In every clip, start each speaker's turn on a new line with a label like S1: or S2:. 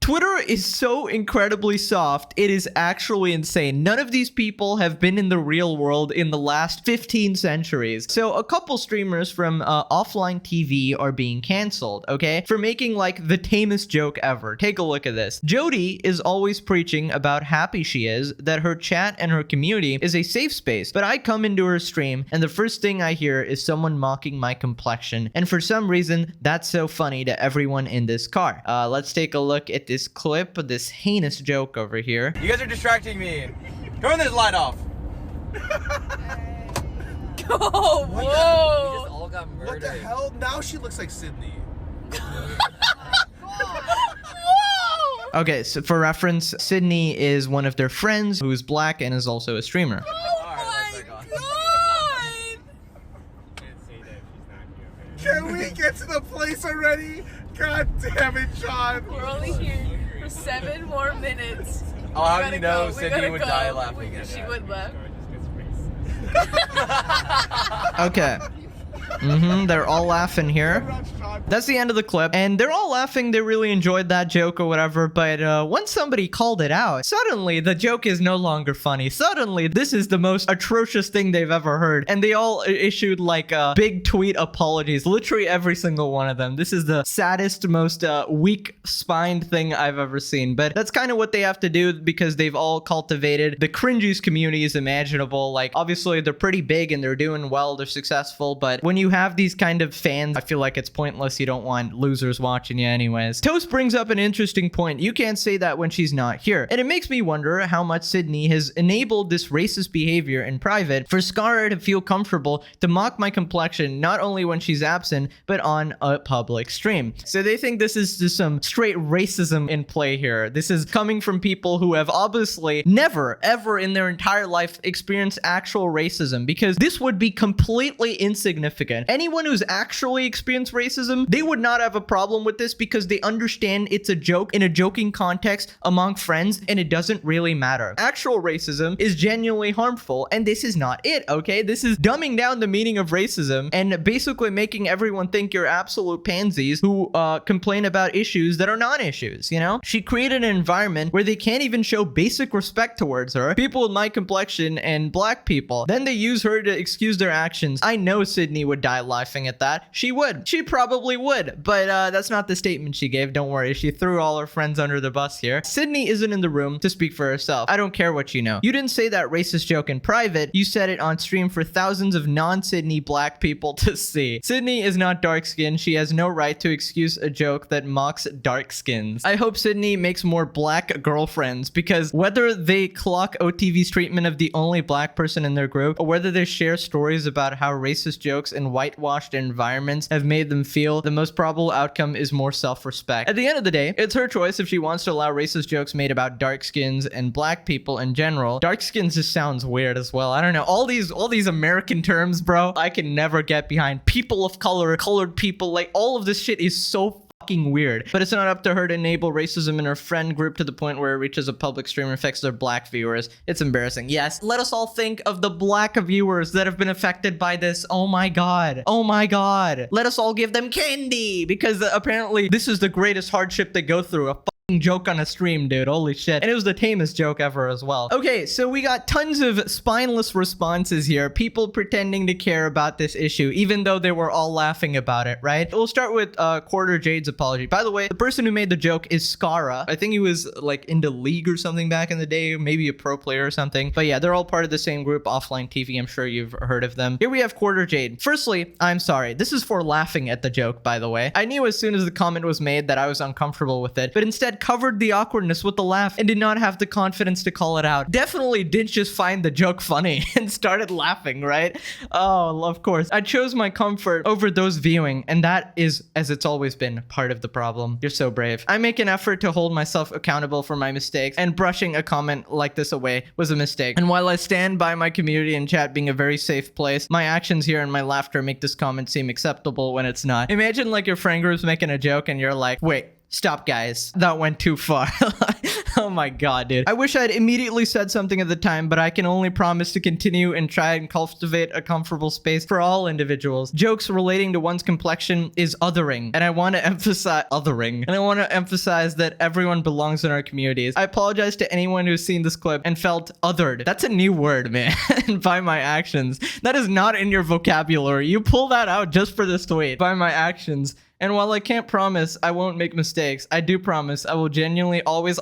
S1: Twitter is so incredibly soft, it is actually insane. None of these people have been in the real world in the last 15 centuries. So a couple streamers from offline TV are being canceled, okay? For making like the tamest joke ever. Take a look at this. Jody is always preaching about how happy she is that her chat and her community is a safe space, but I come into her stream and the first thing I hear is someone mocking my complexion, and for some reason that's so funny to everyone in this car. Let's take a look at this clip of this heinous joke over here.
S2: You guys are distracting me. Turn this light off.
S3: Oh, whoa!
S2: We just all got murdered.
S4: What the hell? Now she looks like Sydney.
S1: Okay, so for reference, Sydney is one of their friends who's black and is also a streamer.
S3: Oh my god!
S4: Can we get to the place already? God damn it, John.
S3: We're only here for 7 more minutes.
S2: Oh, how do you know Sydney would die laughing at
S3: She
S2: that?
S3: would laugh.
S1: Okay. They're all laughing here. That's the end of the clip, and they're all laughing. They really enjoyed that joke or whatever, but once somebody called it out, suddenly the joke is no longer funny. Suddenly, this is the most atrocious thing they've ever heard, and they all issued like big tweet apologies, literally every single one of them. This is the saddest, most weak-spined thing I've ever seen, but that's kind of what they have to do because they've all cultivated the cringiest communities imaginable. Like, obviously, they're pretty big and they're doing well, they're successful, but when you have these kind of fans, I feel like it's pointless. You don't want losers watching you anyways. Toast brings up an interesting point. You can't say that when she's not here. And it makes me wonder how much Sydney has enabled this racist behavior in private for Scarra to feel comfortable to mock my complexion, not only when she's absent, but on a public stream. So they think this is just some straight racism in play here. This is coming from people who have obviously never, ever in their entire life experienced actual racism, because this would be completely insignificant. Anyone who's actually experienced racism, they would not have a problem with this because they understand it's a joke in a joking context among friends and it doesn't really matter. Actual racism is genuinely harmful and this is not it, okay? This is dumbing down the meaning of racism and basically making everyone think you're absolute pansies who complain about issues that are non-issues, you know? She created an environment where they can't even show basic respect towards her, people with my complexion and black people. Then they use her to excuse their actions. I know Sydney would die laughing at that. She would. She probably would, but that's not the statement she gave. Don't worry. She threw all her friends under the bus here. Sydney isn't in the room to speak for herself. I don't care what you know. You didn't say that racist joke in private. You said it on stream for thousands of non-Sydney black people to see. Sydney is not dark-skinned. She has no right to excuse a joke that mocks dark skins. I hope Sydney makes more black girlfriends, because whether they clock OTV's treatment of the only black person in their group, or whether they share stories about how racist jokes and whitewashed environments have made them feel, the most probable outcome is more self-respect. At the end of the day, it's her choice if she wants to allow racist jokes made about dark skins and black people in general. Dark skins just sounds weird as well. I don't know. All these American terms, bro, I can never get behind. People of color, colored people, like all of this shit is so fucking weird. But it's not up to her to enable racism in her friend group to the point where it reaches a public stream and affects their black viewers. It's embarrassing. Yes, let us all think of the black viewers that have been affected by this. Oh my god. Oh my god. Let us all give them candy, because apparently this is the greatest hardship they go through. A joke on a stream, dude. Holy shit. And it was the tamest joke ever as well. Okay, so we got tons of spineless responses here. People pretending to care about this issue, even though they were all laughing about it, right? We'll start with QuarterJade's apology. By the way, the person who made the joke is Scarra. I think he was like into League or something back in the day, maybe a pro player or something. But yeah, they're all part of the same group, Offline TV. I'm sure you've heard of them. Here we have QuarterJade. Firstly, I'm sorry. This is for laughing at the joke, by the way. I knew as soon as the comment was made that I was uncomfortable with it, but instead covered the awkwardness with the laugh and did not have the confidence to call it out. Definitely did just find the joke funny and started laughing, right? Oh, of course. I chose my comfort over those viewing, and that is, as it's always been, part of the problem. You're so brave. I make an effort to hold myself accountable for my mistakes, and brushing a comment like this away was a mistake. And while I stand by my community and chat being a very safe place, my actions here and my laughter make this comment seem acceptable when it's not. Imagine like your friend group's making a joke and you're like, wait, Stop, guys. That went too far. Oh my god, dude. I wish I'd immediately said something at the time, but I can only promise to continue and try and cultivate a comfortable space for all individuals. Jokes relating to one's complexion is othering, and I want to emphasize that everyone belongs in our communities. I apologize to anyone who's seen this clip and felt othered. That's a new word, man. By my actions. That is not in your vocabulary. You pull that out just for this tweet. By my actions. And while I can't promise I won't make mistakes, I do promise I will genuinely always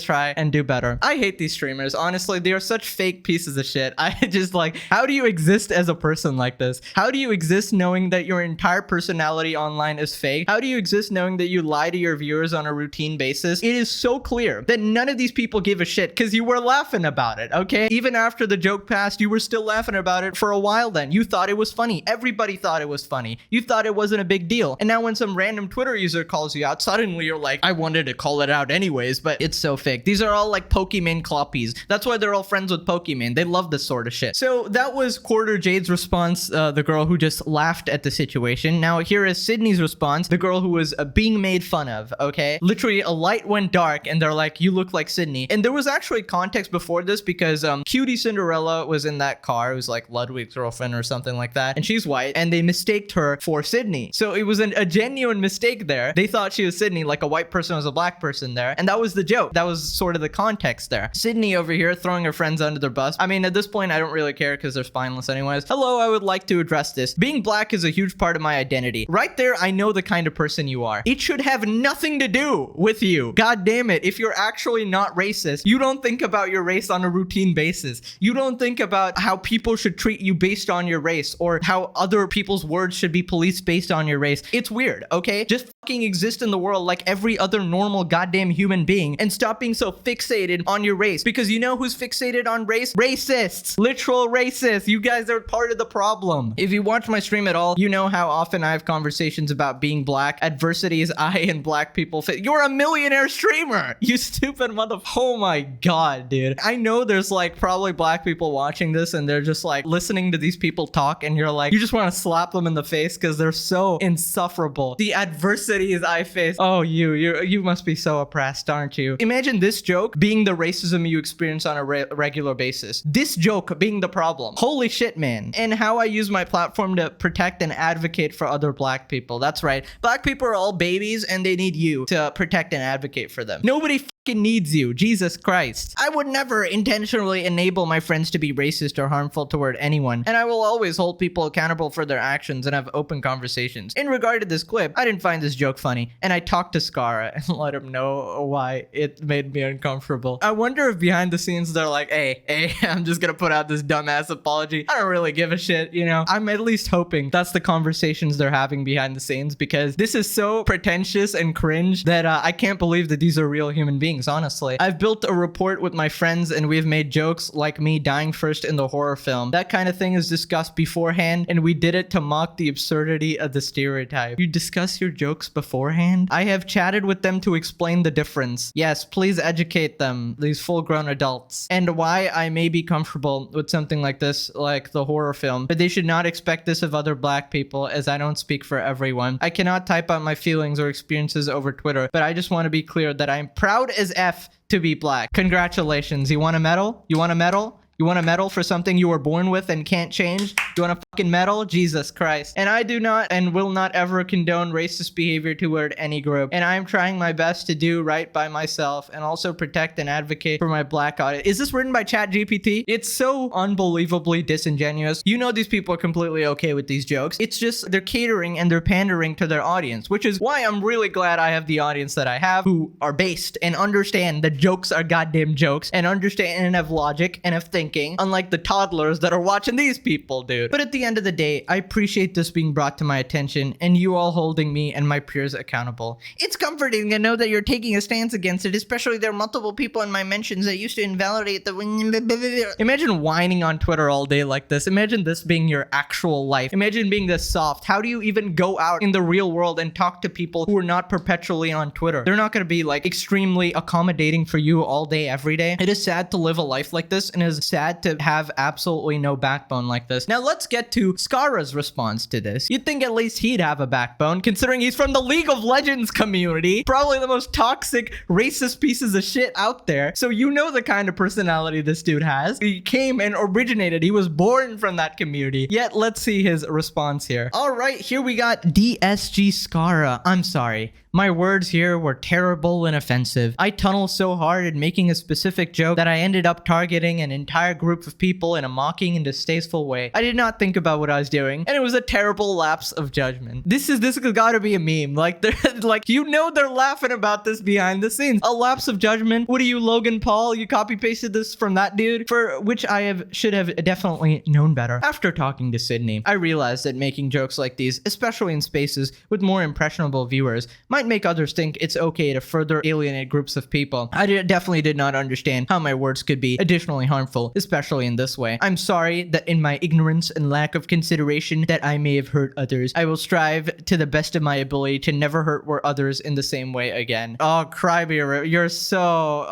S1: try and do better. I hate these streamers. Honestly, they are such fake pieces of shit. I just like, how do you exist as a person like this? How do you exist knowing that your entire personality online is fake? How do you exist knowing that you lie to your viewers on a routine basis? It is so clear that none of these people give a shit because you were laughing about it, okay? Even after the joke passed, you were still laughing about it for a while then. You thought it was funny. Everybody thought it was funny. You thought it wasn't a big deal. And now when some random Twitter user calls you out, suddenly you're like, I wanted to call it out anyways, but it's so fake. These are all like Pokemon cloppies. That's why they're all friends with Pokemon. They love this sort of shit. So that was QuarterJade's response, the girl who just laughed at the situation. Now here is Sydney's response, the girl who was being made fun of, okay? Literally a light went dark and they're like, you look like Sydney. And there was actually context before this because Cutie Cinderella was in that car. It was like Ludwig's girlfriend or something like that. And she's white and they mistaked her for Sydney. So it was a genuine mistake there. They thought she was Sydney, like a white person was a black person there. And that was the joke. That was sort of the context there. Sydney over here throwing her friends under their bus. I mean, at this point, I don't really care because they're spineless anyways. Hello, I would like to address this. Being black is a huge part of my identity. Right there, I know the kind of person you are. It should have nothing to do with you. God damn it. If you're actually not racist, you don't think about your race on a routine basis. You don't think about how people should treat you based on your race or how other people's words should be policed based on your race. It's weird, okay? Just fucking exist in the world like every other normal goddamn human being and stop being so fixated on your race. Because you know who's fixated on race? Racists. Literal racists. You guys are part of the problem. If you watch my stream at all, you know how often I have conversations about being black, adversities I and black people face. You're a millionaire streamer, you stupid mother. Oh my god, dude. I know there's like probably black people watching this and they're just like listening to these people talk and you're like, you just want to slap them in the face because they're so insufferable. The adversities I face. Oh, you must be so oppressed, aren't you? Imagine this joke being the racism you experience on a regular basis. This joke being the problem. Holy shit, man. And how I use my platform to protect and advocate for other black people. That's right. Black people are all babies and they need you to protect and advocate for them. Nobody fucking needs you. Jesus Christ. I would never intentionally enable my friends to be racist or harmful toward anyone, and I will always hold people accountable for their actions and have open conversations. In regard to this clip, I didn't find this joke funny, and I talked to Scarra and let him know why it made me uncomfortable. I wonder if behind the scenes they're like, hey, I'm just gonna put out this dumbass apology. I don't really give a shit, you know? I'm at least hoping that's the conversations they're having behind the scenes because this is so pretentious and cringe that I can't believe that these are real human beings, honestly. I've built a rapport with my friends and we've made jokes like me dying first in the horror film. That kind of thing is discussed beforehand and we did it to mock the absurdity of the stereotype. You discuss your jokes beforehand? I have chatted with them to explain the difference. Yes, please educate them, these full-grown adults, and why I may be comfortable with something like this, like the horror film, but they should not expect this of other black people as I don't speak for everyone. I cannot type out my feelings or experiences over Twitter, but I just want to be clear that I'm proud as F to be black. Congratulations. You want a medal? You want a medal? You want a medal for something you were born with and can't change? You want a fucking medal? Jesus Christ. And I do not and will not ever condone racist behavior toward any group. And I'm trying my best to do right by myself and also protect and advocate for my black audience. Is this written by ChatGPT? It's so unbelievably disingenuous. You know these people are completely okay with these jokes. It's just they're catering and they're pandering to their audience, which is why I'm really glad I have the audience that I have who are based and understand that jokes are goddamn jokes and understand and have logic and have thinking. Unlike the toddlers that are watching these people, dude. But at the end of the day, I appreciate this being brought to my attention and you all holding me and my peers accountable. It's comforting to know that you're taking a stance against it, especially there are multiple people in my mentions that used to invalidate the... Imagine whining on Twitter all day like this. Imagine this being your actual life. Imagine being this soft. How do you even go out in the real world and talk to people who are not perpetually on Twitter? They're not going to be like extremely accommodating for you all day, every day. It is sad to live a life like this and it is sad sad to have absolutely no backbone like this. Now let's get to Scarra's response to this. You'd think at least he'd have a backbone, considering he's from the League of Legends community, probably the most toxic, racist pieces of shit out there. So you know the kind of personality this dude has. He came and originated. He was born from that community. Yet let's see his response here. All right, here we got DSG Scarra. I'm sorry. My words here were terrible and offensive. I tunneled so hard in making a specific joke that I ended up targeting an entire group of people in a mocking and distasteful way. I did not think about what I was doing, and it was a terrible lapse of judgment. This has gotta be a meme. Like, they're like, you know, they're laughing about this behind the scenes. A lapse of judgment. What are you, Logan Paul? You copy pasted this from that dude? For which I should have definitely known better. After talking to Sydney, I realized that making jokes like these, especially in spaces with more impressionable viewers, might make others think it's okay to further alienate groups of people. I definitely did not understand how my words could be additionally harmful, especially in this way. I'm sorry that in my ignorance and lack of consideration that I may have hurt others. I will strive to the best of my ability to never hurt others in the same way again. Oh, Crybeer, you're so,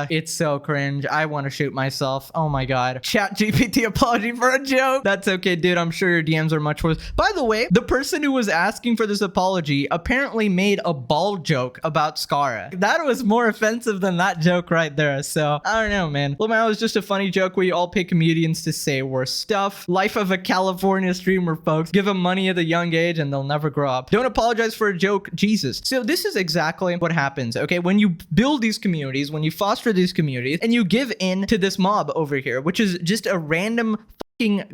S1: it's so cringe. I want to shoot myself. Oh my god. Chat GPT apology for a joke. That's okay, dude. I'm sure your DMs are much worse. By the way, the person who was asking for this apology apparently made a ball joke about Scarra. That was more offensive than that joke right there. So I don't know, man. Lamau was just a funny joke where you all pay comedians to say worse stuff. Life of a California streamer, folks. Give them money at a young age and they'll never grow up. Don't apologize for a joke, Jesus. So this is exactly what happens, okay? When you build these communities, when you foster these communities, and you give in to this mob over here, which is just a random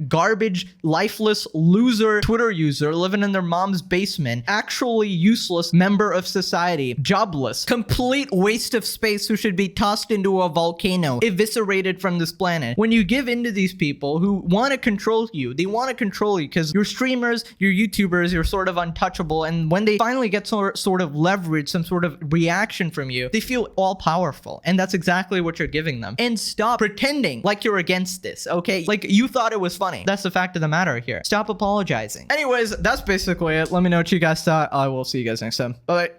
S1: garbage, lifeless, loser Twitter user living in their mom's basement, actually useless member of society, jobless, complete waste of space who should be tossed into a volcano, eviscerated from this planet. When you give in to these people who want to control you, they want to control you because you're streamers, you're YouTubers, you're sort of untouchable, and when they finally get sort of leverage, some sort of reaction from you, they feel all powerful, and that's exactly what you're giving them. And stop pretending like you're against this, okay? Like you thought it was funny. That's the fact of the matter here. Stop apologizing. Anyways, that's basically it. Let me know what you guys thought. I will see you guys next time. Bye.